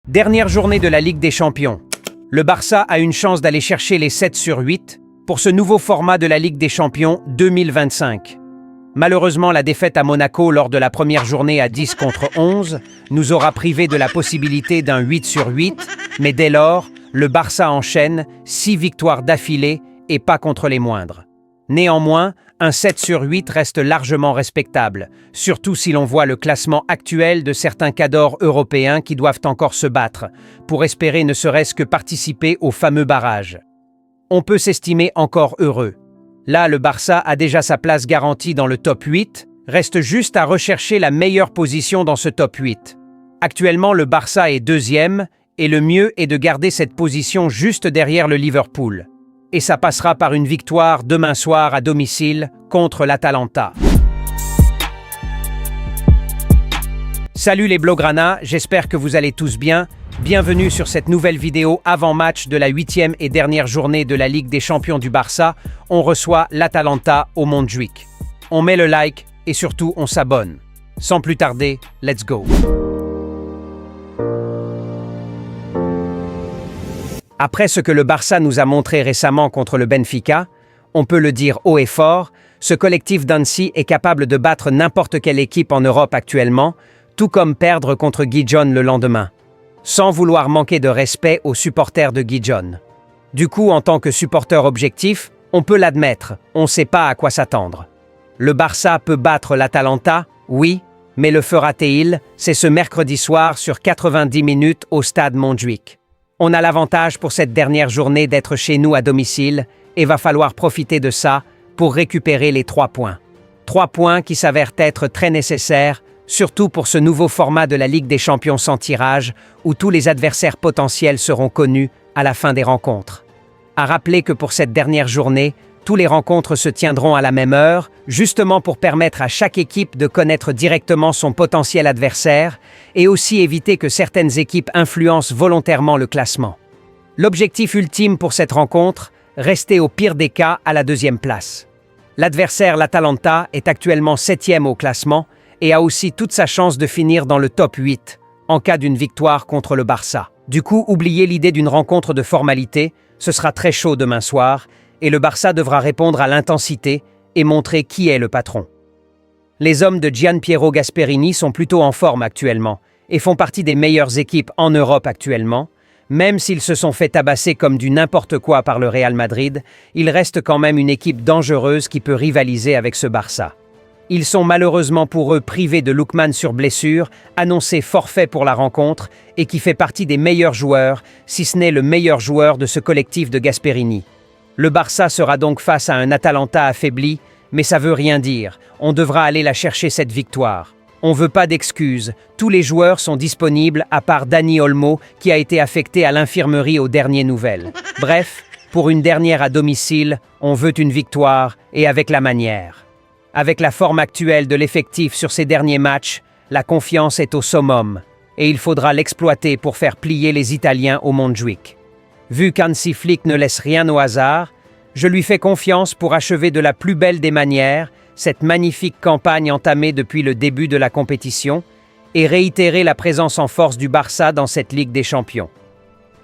Dernière journée de la Ligue des Champions. Le Barça a une chance d'aller chercher les 7 sur 8 pour ce nouveau format de la Ligue des Champions 2025. Malheureusement, la défaite à Monaco lors de la première journée à 10 contre 11 nous aura privés de la possibilité d'un 8 sur 8, mais dès lors, le Barça enchaîne 6 victoires d'affilée et pas contre les moindres. Néanmoins, un 7 sur 8 reste largement respectable, surtout si l'on voit le classement actuel de certains cadors européens qui doivent encore se battre, pour espérer ne serait-ce que participer au fameux barrage. On peut s'estimer encore heureux. Là, le Barça a déjà sa place garantie dans le top 8, reste juste à rechercher la meilleure position dans ce top 8. Actuellement, le Barça est deuxième, et le mieux est de garder cette position juste derrière le Liverpool. Et ça passera par une victoire demain soir à domicile contre l'Atalanta. Salut les Blaugrana, j'espère que vous allez tous bien. Bienvenue sur cette nouvelle vidéo avant-match de la 8e et dernière journée de la Ligue des Champions du Barça. On reçoit l'Atalanta au Montjuïc. On met le like et surtout on s'abonne. Sans plus tarder, let's go! Après ce que le Barça nous a montré récemment contre le Benfica, on peut le dire haut et fort, ce collectif d'Annecy est capable de battre n'importe quelle équipe en Europe actuellement, tout comme perdre contre Gijón le lendemain, sans vouloir manquer de respect aux supporters de Gijón. Du coup, en tant que supporter objectif, on peut l'admettre, on ne sait pas à quoi s'attendre. Le Barça peut battre l'Atalanta, oui, mais le fera-t-il? C'est ce mercredi soir sur 90 minutes au stade Montjuïc. On a l'avantage pour cette dernière journée d'être chez nous à domicile et va falloir profiter de ça pour récupérer les 3 points. 3 points qui s'avèrent être très nécessaires, surtout pour ce nouveau format de la Ligue des Champions sans tirage où tous les adversaires potentiels seront connus à la fin des rencontres. À rappeler que pour cette dernière journée, tous les rencontres se tiendront à la même heure, justement pour permettre à chaque équipe de connaître directement son potentiel adversaire et aussi éviter que certaines équipes influencent volontairement le classement. L'objectif ultime pour cette rencontre, rester au pire des cas à la 2e place. L'adversaire, l'Atalanta, est actuellement 7e au classement et a aussi toute sa chance de finir dans le top 8 en cas d'une victoire contre le Barça. Du coup, oubliez l'idée d'une rencontre de formalité, ce sera très chaud demain soir, et le Barça devra répondre à l'intensité et montrer qui est le patron. Les hommes de Gianpiero Gasperini sont plutôt en forme actuellement et font partie des meilleures équipes en Europe actuellement. Même s'ils se sont fait tabasser comme du n'importe quoi par le Real Madrid, ils restent quand même une équipe dangereuse qui peut rivaliser avec ce Barça. Ils sont malheureusement pour eux privés de Lookman sur blessure, annoncé forfait pour la rencontre et qui fait partie des meilleurs joueurs, si ce n'est le meilleur joueur de ce collectif de Gasperini. Le Barça sera donc face à un Atalanta affaibli, mais ça veut rien dire. On devra aller la chercher cette victoire. On veut pas d'excuses. Tous les joueurs sont disponibles à part Dani Olmo qui a été affecté à l'infirmerie aux dernières nouvelles. Bref, pour une dernière à domicile, on veut une victoire et avec la manière. Avec la forme actuelle de l'effectif sur ces derniers matchs, la confiance est au summum et il faudra l'exploiter pour faire plier les Italiens au Montjuïc. Vu qu'Hansi Flick ne laisse rien au hasard, je lui fais confiance pour achever de la plus belle des manières cette magnifique campagne entamée depuis le début de la compétition et réitérer la présence en force du Barça dans cette Ligue des Champions.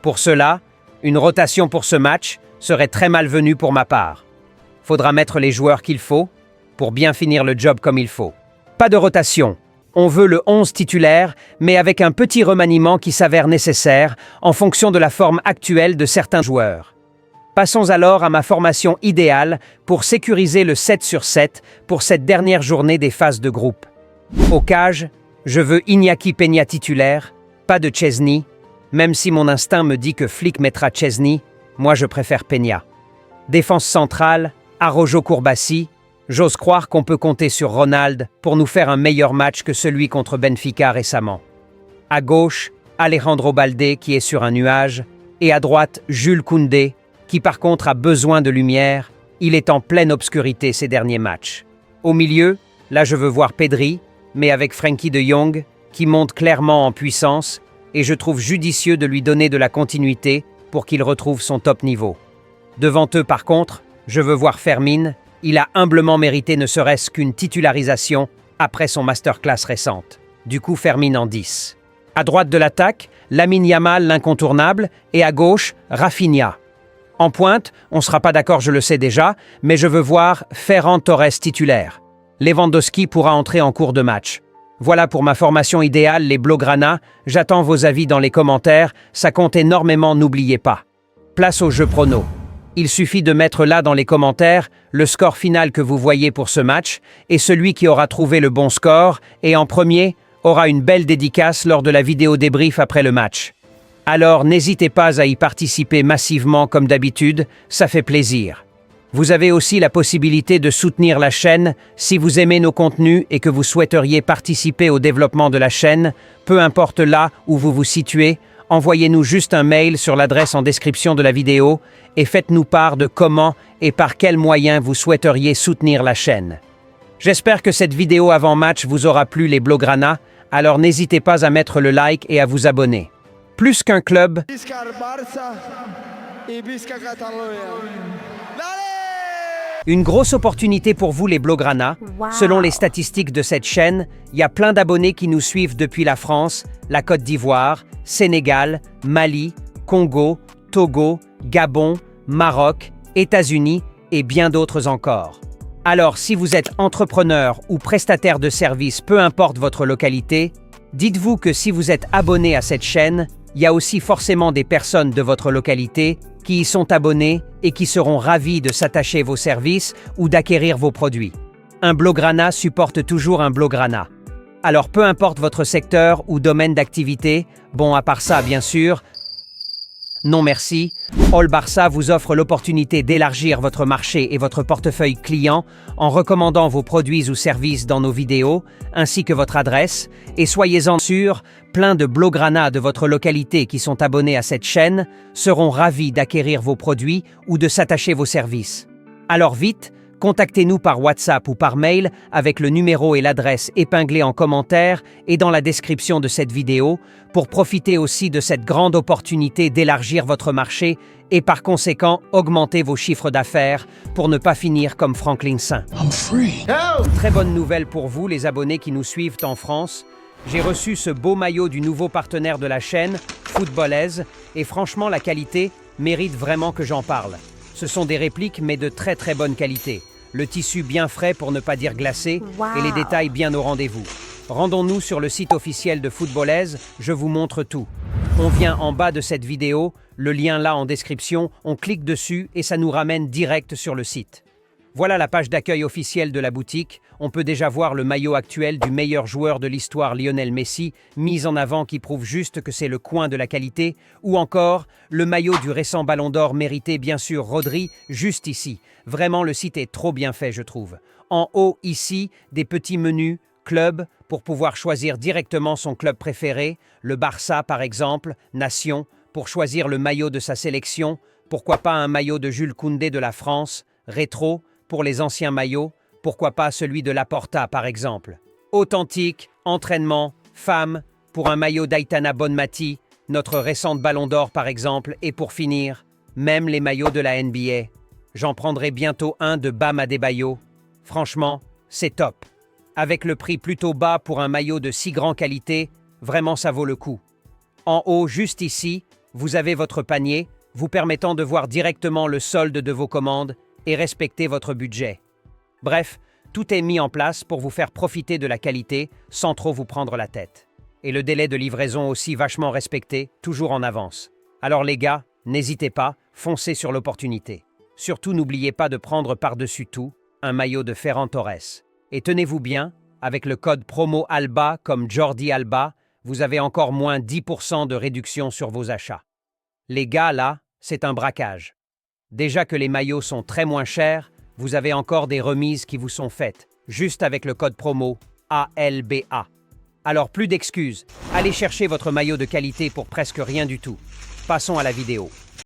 Pour cela, une rotation pour ce match serait très malvenue pour ma part. Faudra mettre les joueurs qu'il faut pour bien finir le job comme il faut. Pas de rotation. On veut le 11 titulaire, mais avec un petit remaniement qui s'avère nécessaire en fonction de la forme actuelle de certains joueurs. Passons alors à ma formation idéale pour sécuriser le 7 sur 7 pour cette dernière journée des phases de groupe. Au cage, je veux Iñaki Peña titulaire, pas de Szczęsny, même si mon instinct me dit que Flick mettra Szczęsny, moi je préfère Peña. Défense centrale, Araujo Courbassi. J'ose croire qu'on peut compter sur Ronald pour nous faire un meilleur match que celui contre Benfica récemment. À gauche, Alejandro Balde qui est sur un nuage, et à droite, Jules Koundé, qui par contre a besoin de lumière, il est en pleine obscurité ces derniers matchs. Au milieu, là je veux voir Pedri, mais avec Frenkie de Jong, qui monte clairement en puissance, et je trouve judicieux de lui donner de la continuité pour qu'il retrouve son top niveau. Devant eux par contre, je veux voir Fermin. Il a humblement mérité ne serait-ce qu'une titularisation après son masterclass récente. Du coup, Fermin en 10. À droite de l'attaque, Lamine Yamal, l'incontournable, et à gauche, Rafinha. En pointe, on ne sera pas d'accord, je le sais déjà, mais je veux voir Ferran Torres titulaire. Lewandowski pourra entrer en cours de match. Voilà pour ma formation idéale, les Blaugrana. J'attends vos avis dans les commentaires, ça compte énormément, n'oubliez pas. Place au jeu prono. Il suffit de mettre là dans les commentaires le score final que vous voyez pour ce match, et celui qui aura trouvé le bon score, et en premier, aura une belle dédicace lors de la vidéo débrief après le match. Alors n'hésitez pas à y participer massivement comme d'habitude, ça fait plaisir. Vous avez aussi la possibilité de soutenir la chaîne si vous aimez nos contenus et que vous souhaiteriez participer au développement de la chaîne, peu importe là où vous vous situez, envoyez-nous juste un mail sur l'adresse en description de la vidéo et faites-nous part de comment et par quels moyens vous souhaiteriez soutenir la chaîne. J'espère que cette vidéo avant-match vous aura plu les Blaugrana, alors n'hésitez pas à mettre le like et à vous abonner. Plus qu'un club, Visca el Barça y visca Catalunya. une grosse opportunité pour vous les Blaugrana. Wow. Selon les statistiques de cette chaîne, il y a plein d'abonnés qui nous suivent depuis la France, la Côte d'Ivoire, Sénégal, Mali, Congo, Togo, Gabon, Maroc, États-Unis et bien d'autres encore. Alors, si vous êtes entrepreneur ou prestataire de services, peu importe votre localité, dites-vous que si vous êtes abonné à cette chaîne, il y a aussi forcément des personnes de votre localité qui y sont abonnées et qui seront ravis de s'attacher vos services ou d'acquérir vos produits. Un Blaugrana supporte toujours un Blaugrana. Alors peu importe votre secteur ou domaine d'activité, bon à part ça bien sûr, non merci, All Barça vous offre l'opportunité d'élargir votre marché et votre portefeuille client en recommandant vos produits ou services dans nos vidéos, ainsi que votre adresse, et soyez-en sûrs, plein de Blaugrana de votre localité qui sont abonnés à cette chaîne seront ravis d'acquérir vos produits ou de s'attacher vos services. Alors vite, contactez-nous par WhatsApp ou par mail avec le numéro et l'adresse épinglés en commentaire et dans la description de cette vidéo pour profiter aussi de cette grande opportunité d'élargir votre marché et par conséquent augmenter vos chiffres d'affaires pour ne pas finir comme Franklin Saint. Très bonne nouvelle pour vous les abonnés qui nous suivent en France. J'ai reçu ce beau maillot du nouveau partenaire de la chaîne, Footballaise, et franchement la qualité mérite vraiment que j'en parle. Ce sont des répliques mais de très très bonne qualité. Le tissu bien frais pour ne pas dire glacé et les détails bien au rendez-vous. Rendons-nous sur le site officiel de Footballaise, je vous montre tout. On vient en bas de cette vidéo, le lien là en description, on clique dessus et ça nous ramène direct sur le site. Voilà la page d'accueil officielle de la boutique. On peut déjà voir le maillot actuel du meilleur joueur de l'histoire Lionel Messi, mis en avant qui prouve juste que c'est le coin de la qualité, ou encore le maillot du récent Ballon d'Or mérité bien sûr Rodri, juste ici. Vraiment le site est trop bien fait je trouve. En haut ici, des petits menus, club, pour pouvoir choisir directement son club préféré, le Barça par exemple, Nation, pour choisir le maillot de sa sélection, pourquoi pas un maillot de Jules Koundé de la France, rétro, pour les anciens maillots, pourquoi pas celui de Laporta par exemple. Authentique, entraînement, femme, pour un maillot d'Aitana Bonmati, notre récente Ballon d'Or par exemple, et pour finir, même les maillots de la NBA. J'en prendrai bientôt un de Bam Adebayo. Franchement, c'est top. Avec le prix plutôt bas pour un maillot de si grande qualité, vraiment ça vaut le coup. En haut, juste ici, vous avez votre panier, vous permettant de voir directement le solde de vos commandes et respecter votre budget. Bref, tout est mis en place pour vous faire profiter de la qualité sans trop vous prendre la tête. Et le délai de livraison aussi vachement respecté, toujours en avance. Alors les gars, n'hésitez pas, foncez sur l'opportunité. Surtout n'oubliez pas de prendre par-dessus tout un maillot de Ferran Torres. Et tenez-vous bien, avec le code promo ALBA comme Jordi Alba, vous avez encore moins 10% de réduction sur vos achats. Les gars là, c'est un braquage. Déjà que les maillots sont très moins chers, vous avez encore des remises qui vous sont faites, juste avec le code promo ALBA. Alors plus d'excuses, allez chercher votre maillot de qualité pour presque rien du tout. Passons à la vidéo.